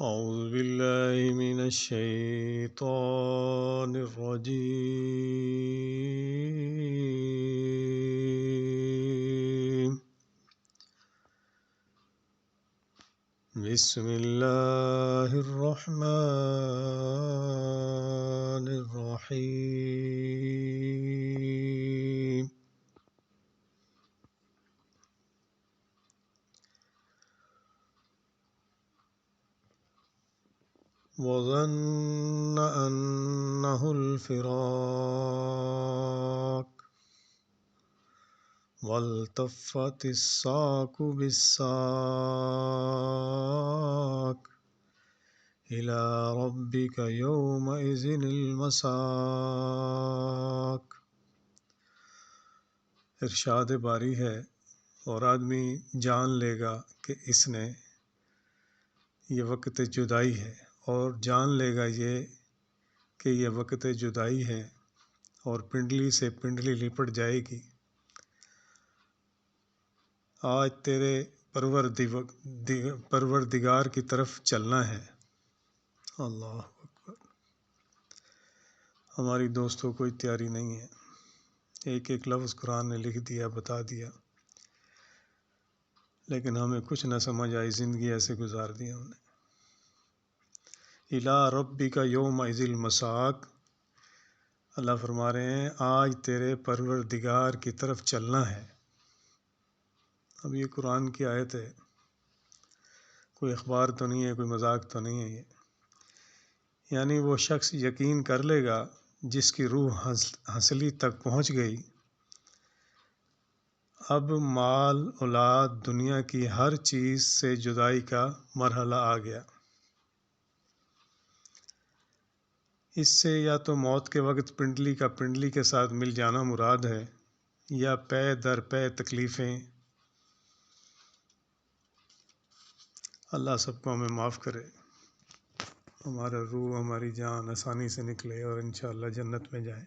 أعوذ بالله من الشيطان الرجيم. بسم الله الرحمن الرحيم. وظن أنه الفراق والتفت الساق بالساق إلى ربك يومئذ المساق. ارشاد باری ہے، اور آدمی جان لے گا کہ اس نے یہ وقت جدائی ہے، اور جان لے گا یہ کہ یہ وقت جدائی ہے، اور پنڈلی سے پنڈلی لپٹ جائے گی. آج تیرے پروردگار کی طرف چلنا ہے. اللہ اکبر. ہماری دوستوں کوئی تیاری نہیں ہے. ایک ایک لفظ قرآن نے لکھ دیا، بتا دیا، لیکن ہمیں کچھ نہ سمجھ آئی، زندگی ایسے گزار دی ہم نے. اِلیٰ ربک یومئذ المساق. اللہ فرما رہے ہیں آج تیرے پروردگار کی طرف چلنا ہے. اب یہ قرآن کی آیت ہے، کوئی اخبار تو نہیں ہے، کوئی مذاق تو نہیں ہے یہ. یعنی وہ شخص یقین کر لے گا جس کی روح ہنسلی تک پہنچ گئی. اب مال اولاد دنیا کی ہر چیز سے جدائی کا مرحلہ آ گیا. اس سے یا تو موت کے وقت پنڈلی کا پنڈلی کے ساتھ مل جانا مراد ہے، یا پے در پے تکلیفیں. اللہ سب کو ہمیں معاف کرے، ہمارا روح ہماری جان آسانی سے نکلے اور انشاءاللہ جنت میں جائیں.